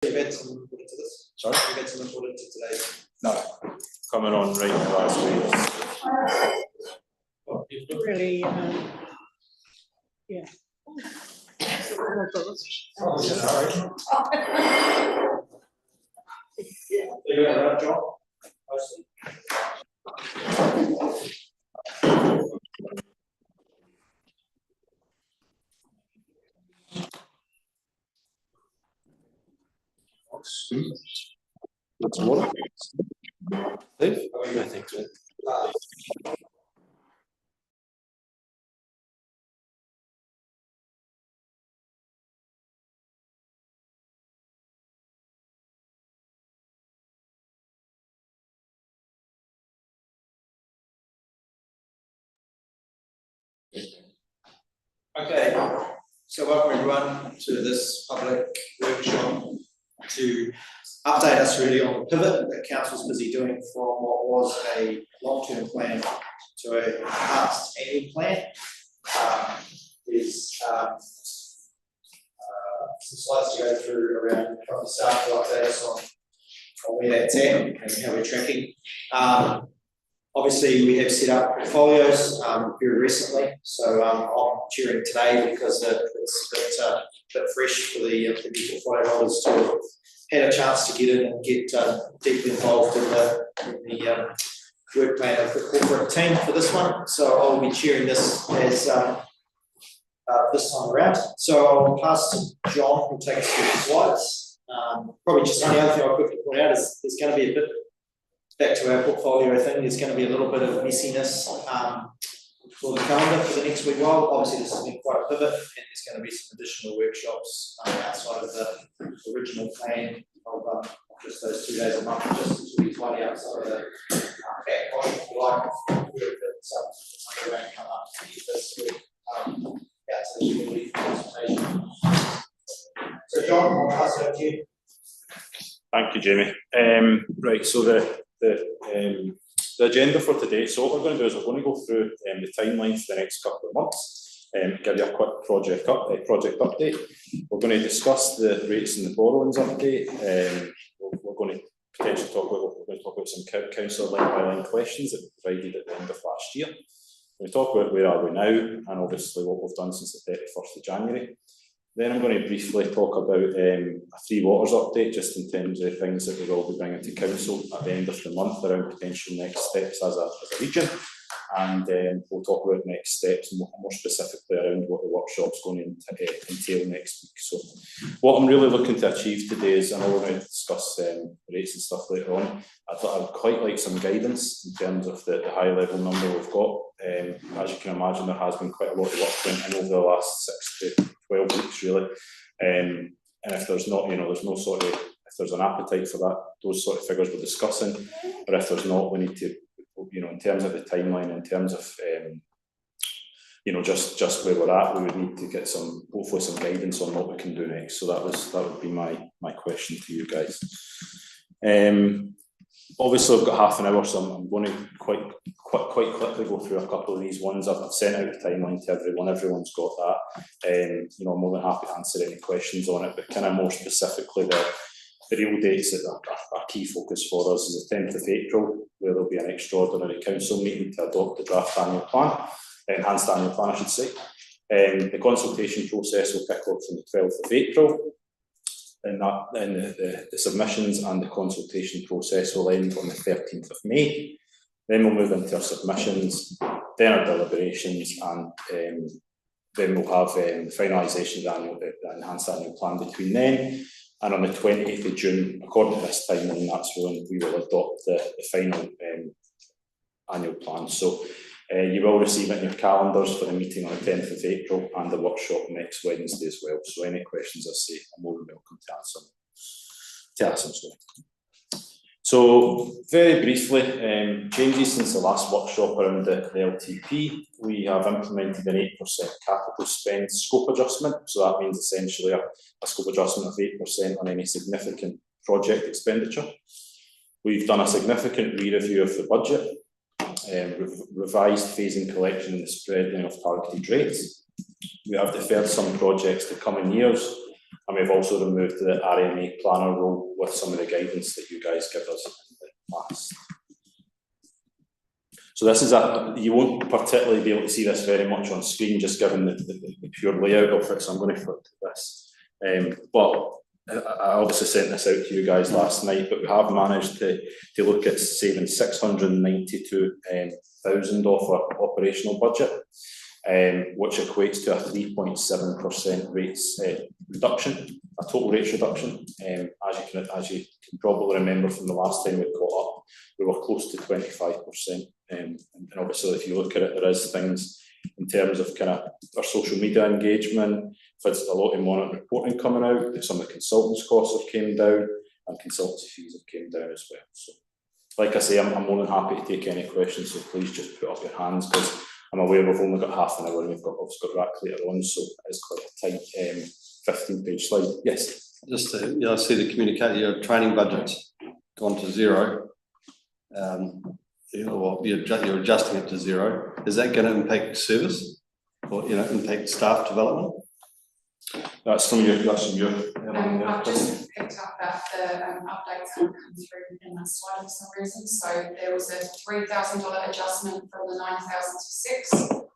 You've had some input into this? Sorry? You've had some input into today? No, coming on right now last week. Really, yeah. You got that, John? That's water. I think so. Okay, so welcome everyone to this public workshop to update us really on the pivot that Council's busy doing from what was a long-term plan to a enhanced annual plan. There's some slides to go through around from the start to update us on where that's at and how we're tracking. Obviously, we have set up portfolios very recently, so I'm chairing today because it's a bit fresh for the new portfolio holders to have had a chance to get in and get deeply involved in the work plan of the corporate team for this one. So I'll be chairing this as this time around. So I'll pass to John, who'll take us through the slides. Probably just one other thing I'll quickly point out is there's going to be a bit. Back to our portfolio thing, there's going to be a little bit of messiness for the calendar for the next week. Well, obviously this has been quite a pivot, and there's going to be some additional workshops outside of the original plan of just those 2 days a month, just to be slightly outside of the back line, if you like, work that's underway and come up this week out to the community consultation. So John, I'll pass it over to you. Thank you, Jamie. Right, so the agenda for today, so what we're going to do is we're going to go through the timeline for the next couple of months, give you a quick project update. We're going to discuss the rates and the borrowings update. We're going to potentially talk about some council line by line questions that we provided at the end of last year. We're going to talk about where are we now and obviously what we've done since the 31st of January. Then I'm going to briefly talk about a Three Waters update, just in terms of things that we will be bringing to council at the end of the month around potential next steps as a region. And we'll talk about next steps more specifically around what the workshop's going to entail next week. So what I'm really looking to achieve today is, I know we're going to discuss rates and stuff later on. I would quite like some guidance in terms of the high level number we've got. As you can imagine, there has been quite a lot of work went in over the last 6 to 12 weeks really. And if there's not, there's no sort of, if there's an appetite for that, those sort of figures we're discussing, but if there's not, we need to, in terms of the timeline, in terms of, just where we're at, we would need to get hopefully some guidance on what we can do next. So that would be my question to you guys. Obviously I've got half an hour, so I'm going to quite quickly go through a couple of these ones. I've sent out the timeline to everyone. Everyone's got that. I'm more than happy to answer any questions on it, but kind of more specifically the real dates that are key focus for us is the 10th of April, where there'll be an extraordinary council meeting to adopt the draft annual plan, enhanced annual plan I should say. The consultation process will kick off from the 12th of April. And the submissions and the consultation process will end on the 13th of May. Then we'll move into our submissions, then our deliberations, and then we'll have the finalisation of the enhanced annual plan between then. And on the 28th of June, according to this timeline, that's when we will adopt the final annual plan. So you will receive it in your calendars for the meeting on the 10th of April and the workshop next Wednesday as well. So any questions I say, I'm more than welcome to answer them. So very briefly, changes since the last workshop around the LTP. We have implemented an 8% capital spend scope adjustment. So that means essentially a scope adjustment of 8% on any significant project expenditure. We've done a significant re-review of the budget. Revised phasing collection and the spreading of targeted rates. We have deferred some projects to coming years And we've also removed the RMA planner role with some of the guidance that you guys give us in the past. So this is you won't particularly be able to see this very much on screen, just given the pure layout of it, so I'm going to flip to this. But I obviously sent this out to you guys last night, but we have managed to look at saving 692,000 off our operational budget, which equates to a 3.7% rates reduction, a total rates reduction. As you can probably remember from the last time we caught up, we were close to 25%. And obviously, if you look at it, there is things in terms of kind of our social media engagement. There's a lot of monitoring reporting coming out. Some of the consultants' costs have came down, and consultancy fees have came down as well. So, like I say, I'm more than happy to take any questions. So please just put up your hands, because I'm aware we've only got half an hour, and we've got Rack later on, so it's quite a tight 15-page slide. Yes. Just to, I see the your training budget's gone to zero. You're adjusting it to zero. Is that going to impact service, or impact staff development? That's from your. I've just picked up that the updates haven't come through in that slide for some reason. So there was a $3,000 adjustment from the 9,000 to 6. So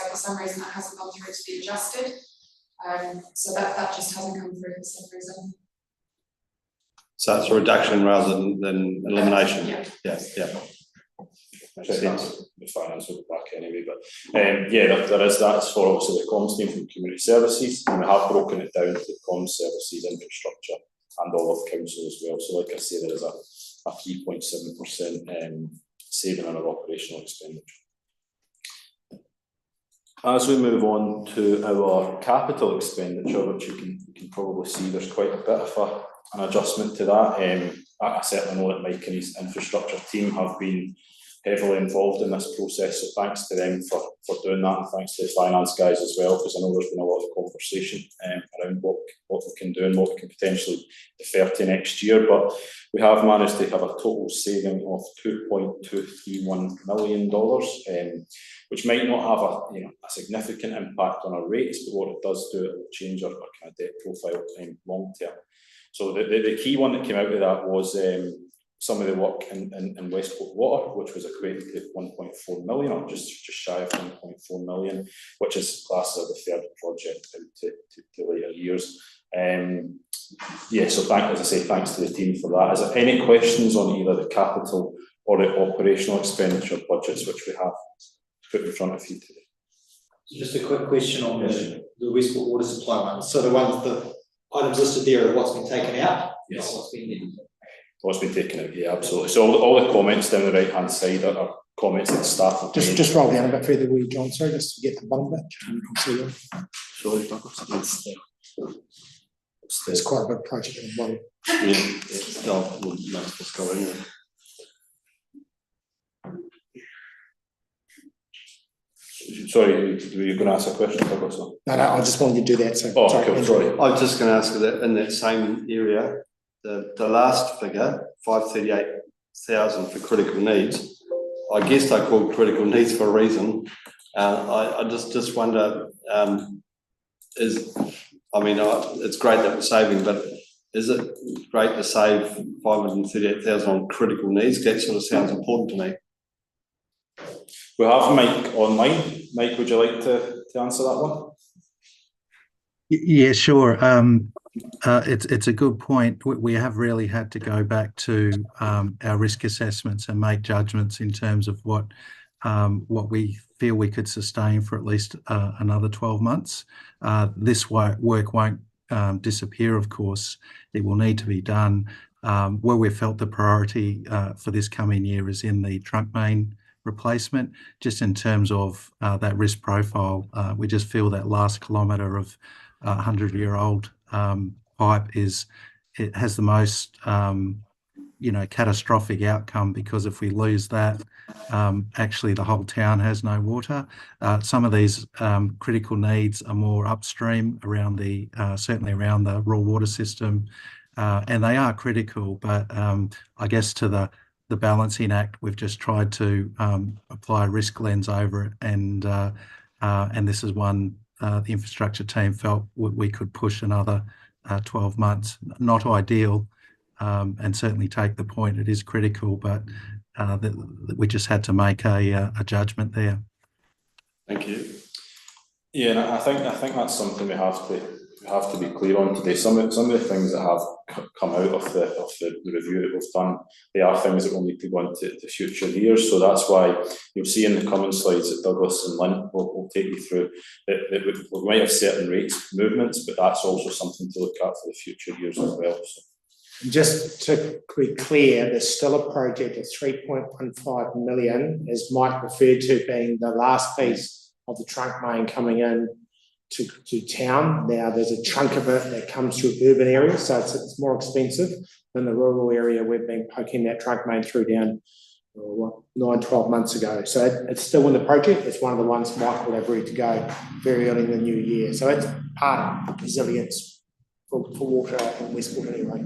for some reason that hasn't gone through to be adjusted. So that just hasn't come through for some reason. So it's a reduction rather than elimination. Yeah. The finance will be back anyway, but there is that. It's for obviously the comms team from community services, and we have broken it down to comms services, infrastructure, and all of council as well. So, like I say, there is a 3.7% saving on our operational expenditure. As we move on to our capital expenditure, which you can probably see, there's quite a bit of an adjustment to that. I certainly know that Mike and his infrastructure team have been heavily involved in this process, so thanks to them for doing that, and thanks to the finance guys as well, because I know there's been a lot of conversation around what we can do and what we can potentially defer to next year. But we have managed to have a total saving of $2.231 million, which might not have a significant impact on our rates, but what it does do, it will change our kind of debt profile long term. So the key one that came out of that was some of the work in Westport Water, which was equated to 1.4 million, or just shy of 1.4 million, which is classed as the third project out to later years. So thanks to the team for that. Is there any questions on either the capital or the operational expenditure budgets which we have put in front of you today? Just a quick question on the Westport water supply one. So the items listed there are what's been taken out? Yes. What's been taken out, yeah, absolutely. So all the comments down the right hand side are comments that staff have made. Just roll down a bit further, will you, John? Sorry, just to get to the bottom bit. Sorry, There's quite a big project in the bottom. Sorry, were you going to ask a question? No, I just wanted to do that. So sorry. I was just going to ask that in that same area, the last figure, 538,000 for critical needs. I guess they call critical needs for a reason. I just wonder, it's great that we're saving, but is it great to save 538,000 on critical needs? That sort of sounds important to me. We have Mike online. Mike, would you like to answer that one? Yeah, sure. It's a good point. We have really had to go back to our risk assessments and make judgments in terms of what we feel we could sustain for at least another 12 months. This work won't disappear, of course. It will need to be done. Where we felt the priority for this coming year is in the trunk main replacement. Just in terms of that risk profile, we just feel that last kilometre of 100-year-old pipe has the most catastrophic outcome, because if we lose that, actually the whole town has no water. Some of these critical needs are more upstream around certainly around the raw water system, and they are critical, but I guess to the balancing act, we've just tried to apply a risk lens over it, and this is one the infrastructure team felt we could push another 12 months. Not ideal, and certainly take the point, it is critical, but that we just had to make a judgment there. Thank you. Yeah, and I think that's something we have to be clear on today. Some of the things that have come out of the review that we've done, they are things that will need to go into the future years. So that's why you'll see in the coming slides that Douglas and Lynn will take you through that we might have certain rates movements, but that's also something to look at for the future years as well. So. Just to be clear, there's still a project of 3.15 million, as Mike referred to, being the last piece of the trunk main coming in to town. Now there's a chunk of it that comes through urban areas, so it's more expensive than the rural area we've been poking that trunk main through down 9-12 months ago. So it's still in the project. It's one of the ones Mike will have ready to go very early in the new year. So it's part of resilience for water in Westport anyway.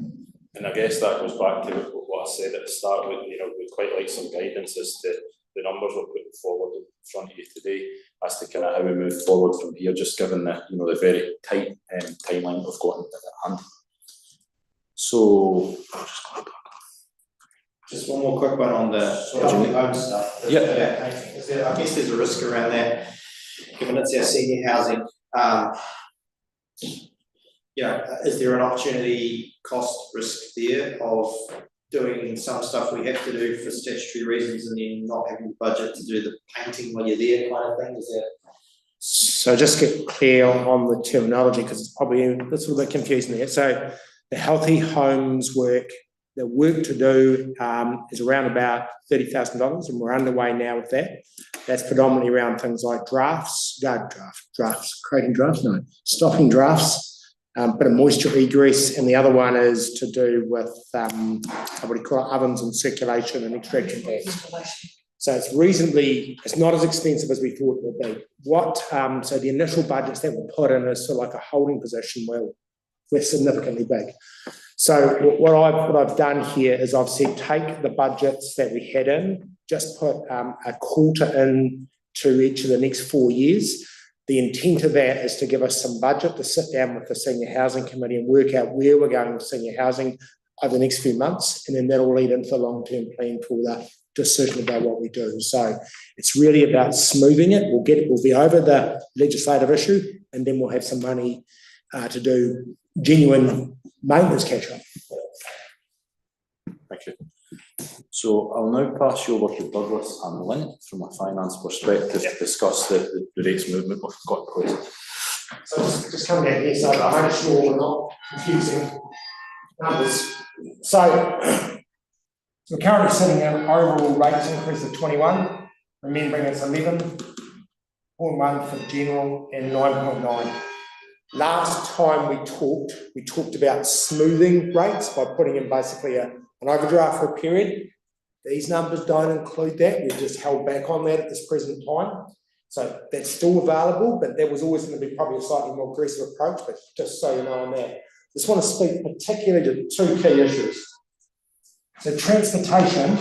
And I guess that goes back to what I said at the start. We'd quite like some guidance as to the numbers we're putting forward in front of you today, as to kind of how we move forward from here, just given that the very tight timeline we've got at hand. So Just one more quick one on the public home stuff. Yeah. I guess there's a risk around that, given it's our senior housing. Is there an opportunity cost risk there of doing some stuff we have to do for statutory reasons and then not having the budget to do the painting while you're there, kind of thing? Is that? So just get clear on the terminology, because it's probably a little bit confusing there. So the Healthy Homes work, the work to do is around about $30,000, and we're underway now with that. That's predominantly around things like stopping drafts, bit of moisture egress, and the other one is to do with what do you call it, ovens and circulation and extraction tanks. So it's not as expensive as we thought it would be. So the initial budgets that were put in is sort of like a holding position where we're significantly big. So what I've done here is I've said take the budgets that we had in, just put a quarter in to each of the next 4 years. The intent of that is to give us some budget to sit down with the Senior Housing Committee and work out where we're going with senior housing over the next few months, and then that'll lead into the long-term plan for the decision about what we do. So it's really about smoothing it. We'll be over the legislative issue, and then we'll have some money to do genuine maintenance catch-up. Thank you. So I'll now pass you over to Douglas and Lynn from a finance perspective to discuss the rates movement we've got in place. So just coming down here, so I make sure we're not confusing numbers. So we're currently sitting at an overall rates increase of 21, remembering it's 11.1 for general and 9.9. Last time we talked about smoothing rates by putting in basically an overdraft for a period. These numbers don't include that. We've just held back on that at this present time. So that's still available, but there was always going to be probably a slightly more aggressive approach, but just so you know on that. Just want to speak particularly to two key issues. So transportation,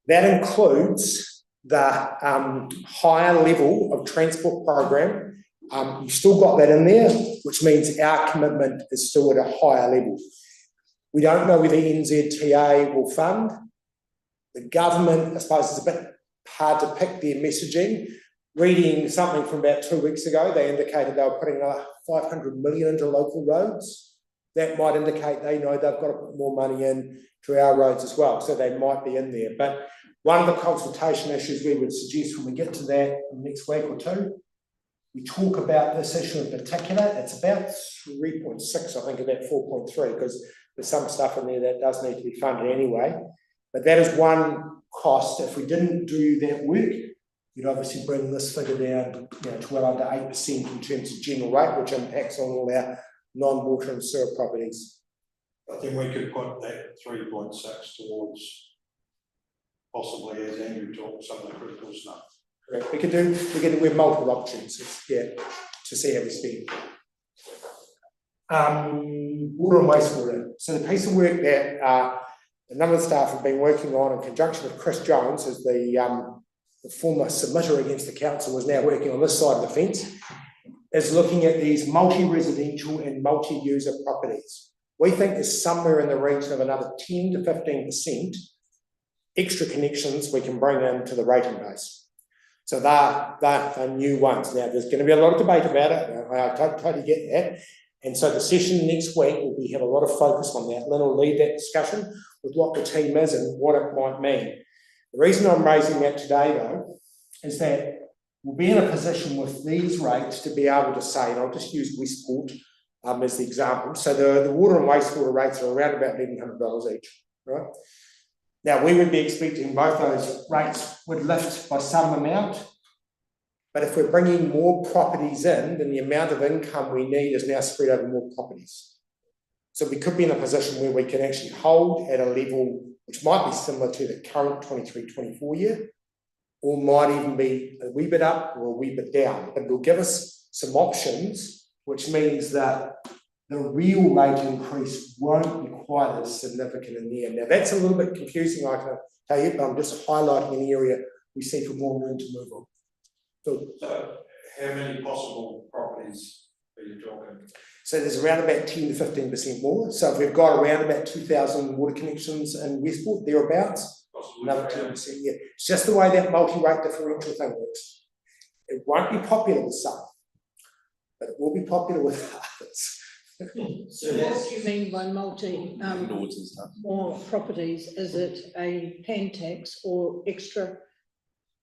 that includes the higher level of transport program. You've still got that in there, which means our commitment is still at a higher level. We don't know whether NZTA will fund. The government, I suppose, is a bit hard to pick their messaging. Reading something from about 2 weeks ago, they indicated they were putting another 500 million into local roads. That might indicate they know they've got to put more money in to our roads as well, so they might be in there. But one of the consultation issues we would suggest when we get to that in the next week or two, we talk about this issue in particular. It's about 3.6, I think, about 4.3, because there's some stuff in there that does need to be funded anyway. But that is one cost. If we didn't do that work, we'd obviously bring this figure down to well under 8% in terms of general rate, which impacts on all our non-water and sewer properties. I think we could put that 3.6 towards possibly, as Andrew talked, some of the critical stuff. Correct. We have multiple options, to see how we spend. Water and wastewater. So the piece of work that a number of staff have been working on in conjunction with Chris Jones, as the former submitter against the council, was now working on this side of the fence. is looking at these multi-residential and multi-user properties. We think there's somewhere in the region of another 10 to 15% extra connections we can bring into the rating base. So they're new ones. Now, there's going to be a lot of debate about it. I totally get that. And so the session next week will have a lot of focus on that. Lynn will lead that discussion with what the team is and what it might mean. The reason I'm raising that today, though, is that we'll be in a position with these rates to be able to say, and I'll just use Westport as the example. So the water and wastewater rates are around about $1,100 each, right? Now, we would be expecting both those rates would lift by some amount, but if we're bringing more properties in, then the amount of income we need is now spread over more properties. So we could be in a position where we can actually hold at a level which might be similar to the current 23-24 year, or might even be a wee bit up or a wee bit down. But it'll give us some options, which means that the real rate increase won't be quite as significant in the end. Now, that's a little bit confusing, I can tell you, but I'm just highlighting an area we see for more room to move on. So how many possible properties are you talking? So there's around about 10 to 15% more. So if we've got around about 2,000 water connections in Westport, thereabouts, another 10%, yeah. It's just the way that multi-rate differential thing works. It won't be popular with some, but it will be popular with others. So what do you mean by multi, more properties? Is it a pan tax or extra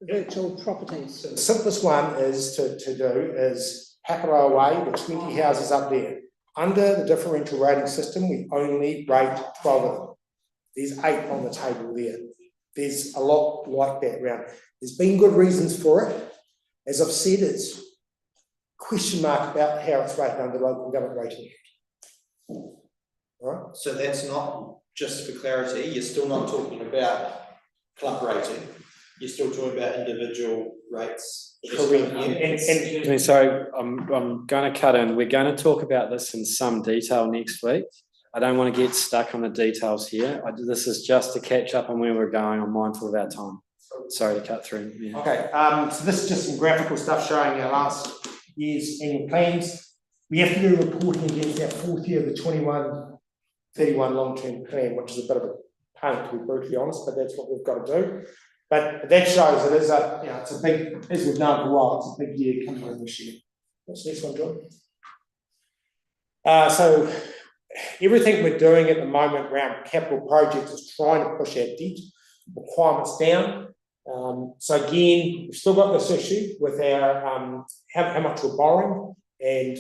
virtual properties? So the simplest one is to do is Paparoa Way, the 20 houses up there. Under the differential rating system, we only rate 12 of them. There's 8 on the table there. There's a lot like that around. There's been good reasons for it. As I've said, it's question mark about how it's rated under Local Government Rating Act. All right. So that's not, just for clarity, you're still not talking about club rating, you're still talking about individual rates. Correct. Excuse me, sorry, I'm going to cut in. We're going to talk about this in some detail next week. I don't want to get stuck on the details here. This is just to catch up on where we're going. I'm mindful of our time. Sorry to cut through. Yeah. Okay, so this is just some graphical stuff showing our last year's annual plans. We have to do reporting against our fourth year of the 21-31 long-term plan, which is a bit of a pain, to be brutally honest, but that's what we've got to do. But that shows it is a, it's a big, as we've known for a while, it's a big year coming in this year. What's the next one, John? So everything we're doing at the moment around capital projects is trying to push our debt requirements down. So again, we've still got this issue with our how much we're borrowing, and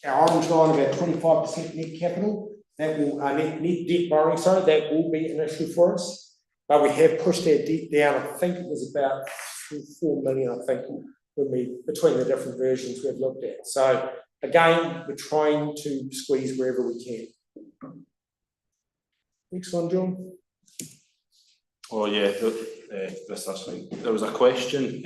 our orange line about 25% net capital. That will net debt borrowing. Sorry, that will be an issue for us. But we have pushed our debt down. I think it was about 4 million. I think when we between the different versions we've looked at. So again, we're trying to squeeze wherever we can. Next one, John. Oh yeah, that's fine. There was a question,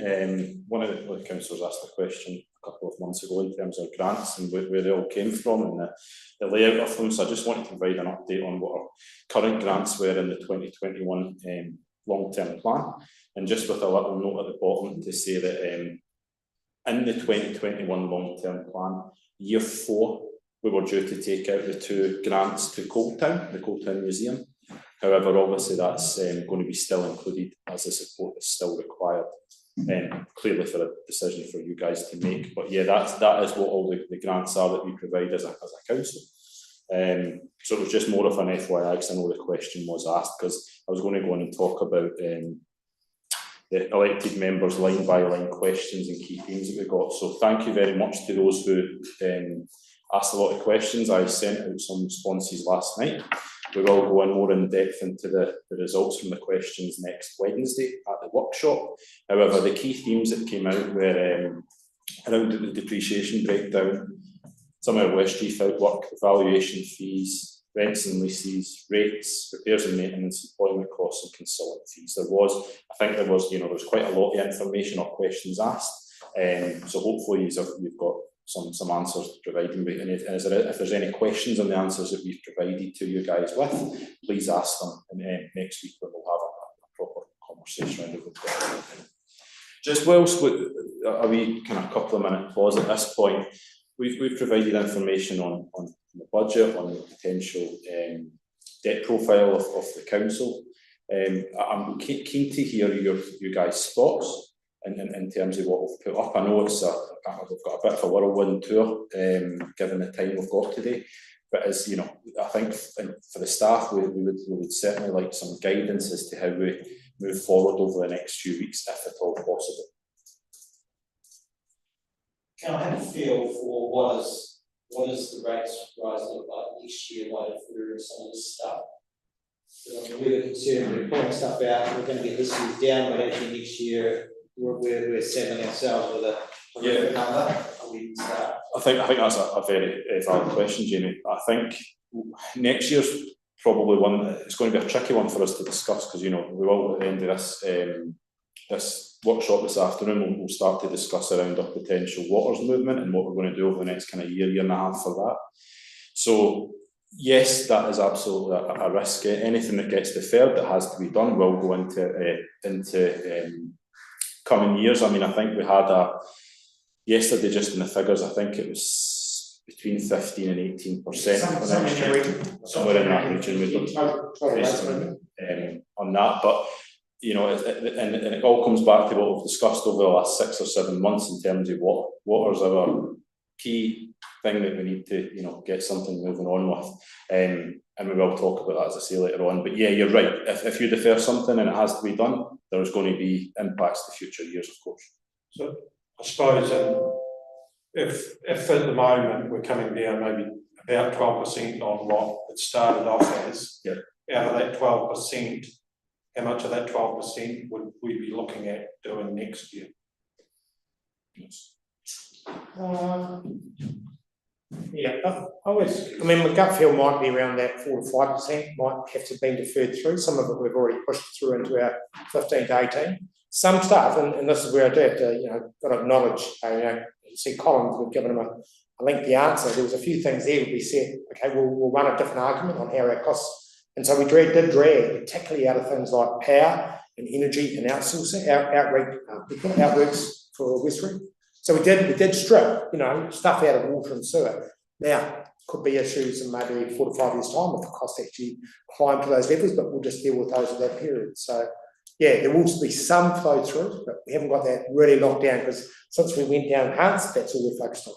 one of the councillors asked a question a couple of months ago in terms of grants and where they all came from and the layout of them, so I just wanted to provide an update on what our current grants were in the 2021 long-term plan, and just with a little note at the bottom to say that in the 2021 long-term plan, year 4, we were due to take out the 2 grants to Coldtown, the Coldtown Museum. However, obviously that's going to be still included as the support is still required, clearly for a decision for you guys to make. But yeah, that is what all the grants are that we provide as a council. So it was just more of an FYI, because I know the question was asked, because I was going to go on and talk about the elected members line by line questions and key themes that we got. So thank you very much to those who asked a lot of questions. I sent out some responses last night. We will go in more in depth into the results from the questions next Wednesday at the workshop. However, the key themes that came out were around the depreciation breakdown, some of our Westreef outwork, valuation fees, rents and leases, rates, repairs and maintenance, employment costs and consultant fees. There was quite a lot of information or questions asked. So hopefully you've got some answers to provide, and if there's any questions on the answers that we've provided to you guys with, please ask them, and next week we'll have a proper conversation around it. Just whilst a wee kind of couple of minute pause at this point, we've provided information on the budget, on the potential debt profile of the council. I'm keen to hear you guys' thoughts in terms of what we've put up. I know we've got a bit of a whirlwind tour, given the time we've got today. But as you know, I think for the staff, we would certainly like some guidance as to how we move forward over the next few weeks, if at all possible. Can I have a feel for what is the rates rise look like next year, like if we're in some of this stuff? We were concerned, we're pulling stuff out, we're gonna get this year down, but actually next year, we're settling ourselves with a number. How we start. I think that's a very valid question, Jamie. I think next year's probably one. It's going to be a tricky one for us to discuss because we will at the end of this workshop this afternoon. We'll start to discuss around our potential waters movement and what we're going to do over the next kind of year and a half for that. So yes, that is absolutely a risk. Anything that gets deferred that has to be done will go into coming years. I mean, I think we had yesterday, just in the figures, I think it was between 15 and 18% for next year. Somewhere in that region, on that. But and it all comes back to what we've discussed over the last 6 or 7 months in terms of what is our key thing that we need to get something moving on with. And we will talk about that, as I say, later on. But yeah, you're right. If you defer something and it has to be done, there's going to be impacts to future years, of course. So I suppose if at the moment we're coming down maybe about 12% on what it started off as, out of that 12%, how much of that 12% would we be looking at doing next year? Yes. My gut feel might be around that 4 to 5%, might have to be deferred through. Some of it we've already pushed through into our 15 to 18. Some stuff, and this is where I do have to, got to acknowledge, see Collins, we've given him a lengthy answer. There was a few things there we said, okay, we'll run a different argument on how our costs, and so we did drag, particularly out of things like power and energy and outsourcing, outworks for Westbury. So we did strip, stuff out of water and sewer. Now, could be issues in maybe 4 to 5 years' time if the costs actually climb to those levels, but we'll just deal with those at that period. So, yeah, there will be some flow through, but we haven't got that really locked down because since we went down enhanced, that's all we're focused on.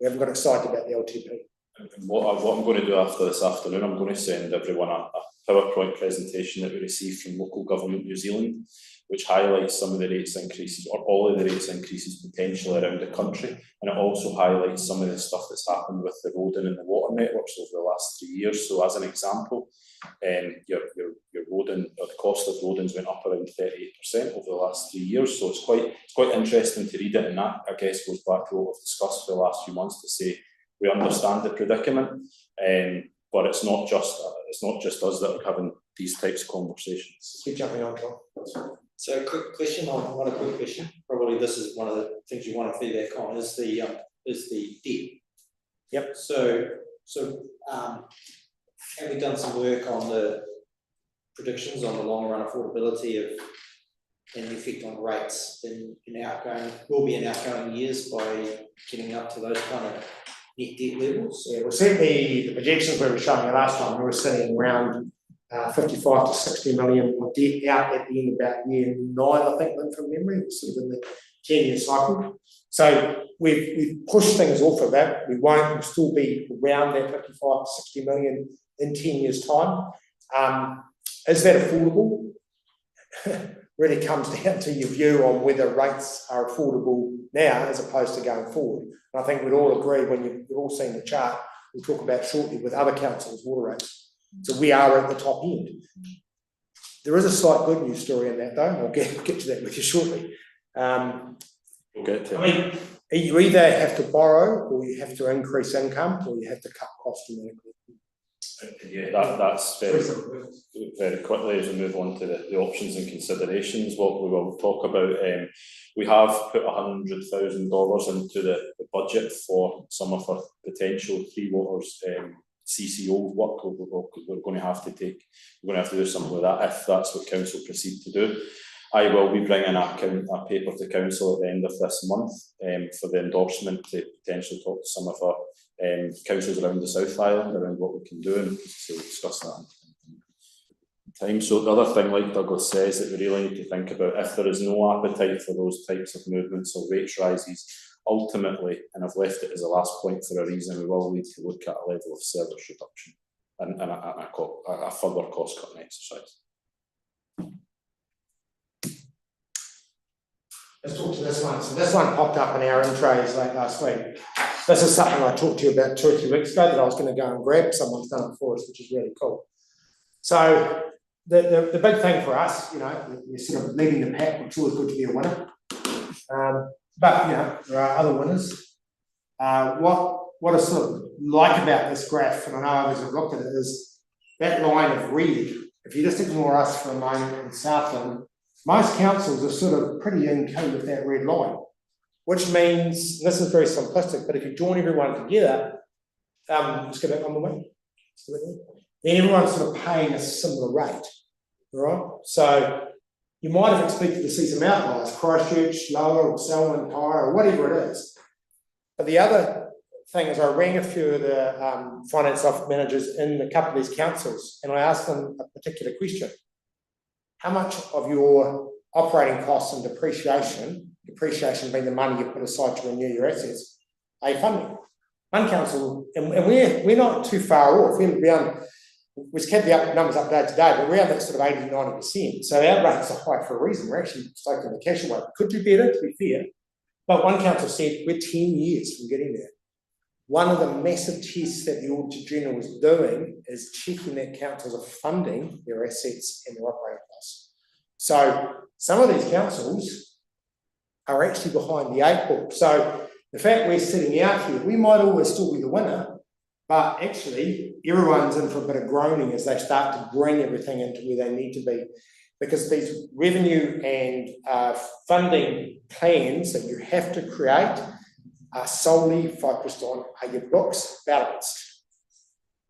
We haven't got excited about the LTP. And what I'm going to do after this afternoon, I'm going to send everyone a PowerPoint presentation that we received from Local Government New Zealand, which highlights some of the rates increases or all of the rates increases potentially around the country. And it also highlights some of the stuff that's happened with the roading and the water networks over the last 3 years. So as an example, your roading or the cost of roadings went up around 38% over the last 3 years. So it's quite interesting to read it, and that I guess goes back to what we've discussed for the last few months to say we understand the predicament, but it's not just us that are having these types of conversations. Keep jumping on, Tom. So quick question, one quick question. Probably this is one of the things you want to feedback on is the debt. Yep. So have we done some work on the predictions on the long run affordability and the effect on rates in outgoing years by getting up to those kind of net debt levels? Yeah, well, certainly the projections we were showing you last time, we were sitting around 55 to 60 million of debt out at the end of about year 9, I think, from memory, sort of in the 10-year cycle. So we've pushed things off of that. We'll still be around that 55 to 60 million in 10 years' time. Is that affordable? Really comes down to your view on whether rates are affordable now as opposed to going forward. And I think we'd all agree when you've all seen the chart, we'll talk about shortly with other councils' water rates. So we are at the top end. There is a slight good news story in that though, and I'll get to that with you shortly. We'll get to it. You either have to borrow or you have to increase income or you have to cut costs dramatically. Yeah, that's very quickly as we move on to the options and considerations. What we will talk about, we have put $100,000 into the budget for some of our potential Three Waters CCO work. We're going to have to do something with that if that's what council proceed to do. I will be bringing a paper to council at the end of this month for the endorsement to potentially talk to some of our councils around the South Island around what we can do and to discuss that in time. So the other thing, like Douglas says, that we really need to think about, if there is no appetite for those types of movements or rates rises, ultimately, and I've left it as a last point for a reason, we will need to look at a level of service reduction and a further cost cutting exercise. Let's talk to this one. So this one popped up in our intros late last week. This is something I talked to you about 2 or 3 weeks ago that I was going to go and grab. Someone's done it for us, which is really cool. So the big thing for us, you know, we're sort of leading the pack, which is always good to be a winner. But, you know, there are other winners. What I sort of like about this graph, and I know others have looked at it, is that line of red. If you just ignore us for a moment in Southland, most councils are sort of pretty in tune with that red line, which means, this is very simplistic, but if you join everyone together, let's get that on the way, then everyone's sort of paying a similar rate, right? So you might have expected to see some outliers, Christchurch, lower, or Selwyn, higher, or whatever it is. But the other thing is I rang a few of the finance office managers in a couple of these councils, and I asked them a particular question. How much of your operating costs and depreciation being the money you put aside to renew your assets, are you funding? One council, and we're not too far off, we're around, we've kept the numbers updated today, but we're around that sort of 80-90%. So our rates are high for a reason. We're actually stoking the cash away. Could do better, to be fair. But one council said we're 10 years from getting there. One of the massive tests that the Auditor General was doing is checking that councils are funding their assets and their operating costs. So some of these councils are actually behind the 8 ball. So the fact we're sitting out here, we might always still be the winner, but actually everyone's in for a bit of groaning as they start to bring everything into where they need to be. Because these revenue and funding plans that you have to create are solely focused on, are your books balanced?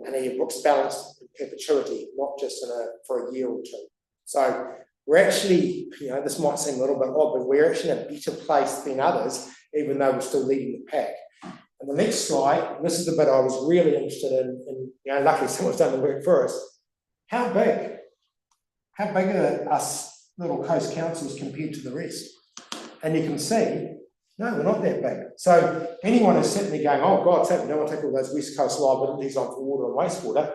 And are your books balanced in perpetuity, not just for a year or two? So we're actually, you know, this might seem a little bit odd, but we're actually in a better place than others, even though we're still leading the pack. And the next slide, and this is the bit I was really interested in, you know, luckily someone's done the work for us. How big are us little coast councils compared to the rest? And you can see, no, we're not that big. So anyone who's sitting there going, oh God, we don't want to take all those West Coast liabilities on for water and wastewater.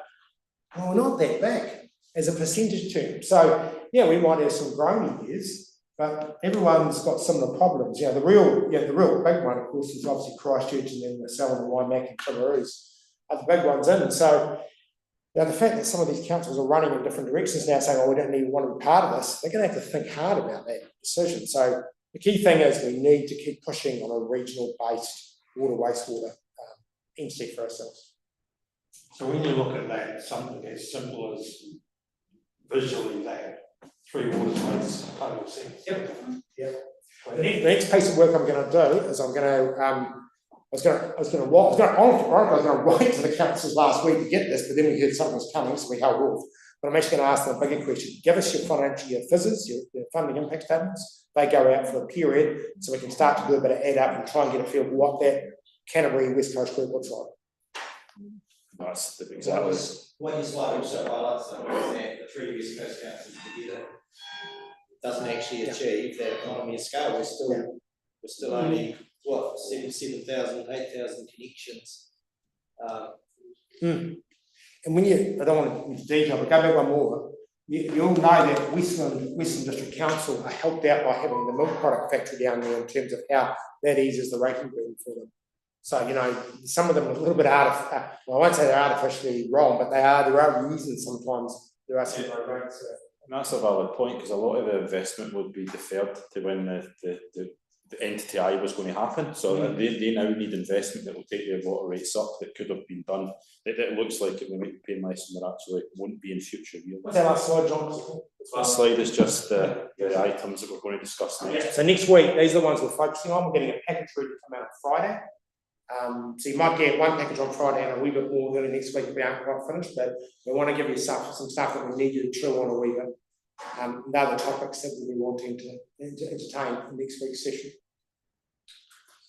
Well, we're not that big as a percentage term. So yeah, we might have some growing years, but everyone's got similar problems. You know, the real big one, of course, is obviously Christchurch and then the Selwyn, Waimak and Timaru's are the big ones in. So now, the fact that some of these councils are running in different directions now, saying, oh, we don't even want to be part of this, they're going to have to think hard about that decision. So the key thing is we need to keep pushing on a regional-based water wastewater entity for ourselves. So when you look at that, something as simple as visually that 3 waters makes total sense. Yep. The next piece of work I'm going to do is I'm going to I was going to write to the councils last week to get this, but then we heard something was coming, so we held off. But I'm actually going to ask them a bigger question. Give us your financial year FISs, your funding impact statements. They go out for a period, so we can start to do a bit of add up and try and get a feel for what that Canterbury West Coast group looks like. That's the exactly. What your slide also highlights, though, is that the 3 West Coast councils together doesn't actually achieve that economy of scale. We're still only, what, 7,000, 8,000 connections. And when I don't want to go into detail, but go back one more, you all know that Western District Council are helped out by having the milk product factory down there in terms of how that eases the rating burden for them. So, you know, some of them are a little bit well, I won't say they're artificially wrong, but there are reasons sometimes there are some low rates. And that's a valid point, because a lot of the investment would be deferred to when the entity I was going to happen. So they now need investment that will take their water rates up that could have been done. It looks like it will make paying less than there actually won't be in future years. What's that last slide, John? This slide is just the items that we're going to discuss next. So next week, these are the ones we're focusing on. We're getting a package ready to come out on Friday. So you might get one package on Friday and a wee bit more early next week if we aren't quite finished, but we want to give you some stuff that we need you to chew on a wee bit. and other topics that we'll be wanting to entertain in next week's session.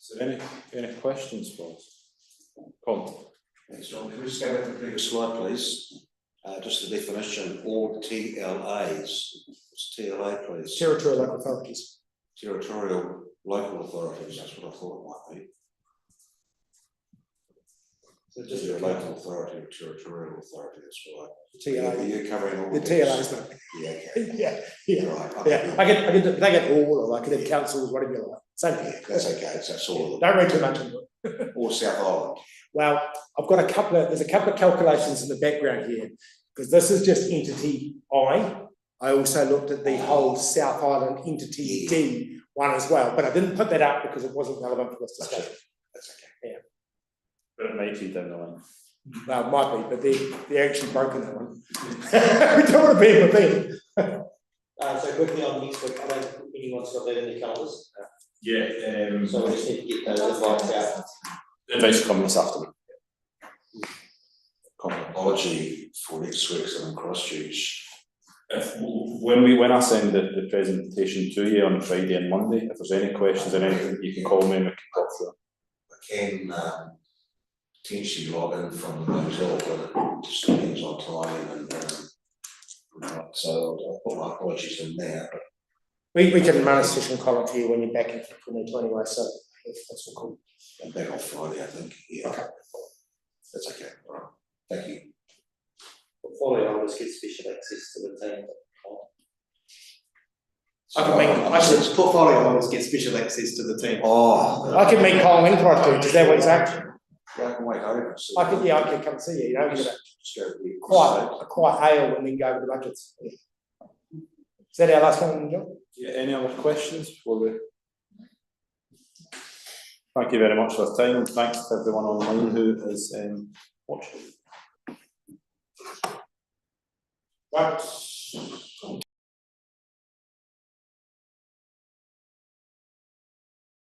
Is there any questions for us? Colin? Thanks, John. Can we just go back to the previous slide, please? Just the definition, all TLAs. What's TLA, please? Territorial local authorities. Territorial local authorities, that's what I thought it might be. So Just a local authority or territorial authority, that's right. TLA. You're covering all. The TLAs, no. Yeah, okay. Yeah. Right, okay. Yeah, they get all, or I could have councils, whatever you like, same thing. Yeah, that's okay, that's all of them. Don't read too much into it. Or South Island. Well, there's a couple of calculations in the background here, because this is just entity I. I also looked at the whole South Island entity D one as well, but I didn't put that up because it wasn't relevant for this discussion. That's okay. But it might be down the line. Well, it might be, but they're actually broken that one. We don't want to be in with them. So quickly on next week, I don't think anyone's got that in their calendars. Yeah, So we just need to get those invites out. advice coming this afternoon. Apology for next week's on Christchurch. When I send the presentation to you on Friday and Monday, if there's any questions or anything, you can call me and we can talk through. I can potentially log in from the hotel, but it just depends on time and so I'll put my apologies in there. We can run a session column for you when you're back in 2020 anyway, so if that's all cool. I'm back on Friday, I think, yeah. Okay. That's okay, all right, thank you. Portfolio holders get special access to the team. Portfolio holders get special access to the team. Oh. I can meet Colin Enterprise, is that what you're saying? I can wait over. I can come see you, you know, get Just go to the. a quiet ale and then go over the budgets. Is that our last one, John? Yeah, any other questions before we? Thank you very much for the time, and thanks to everyone online who is watching. Once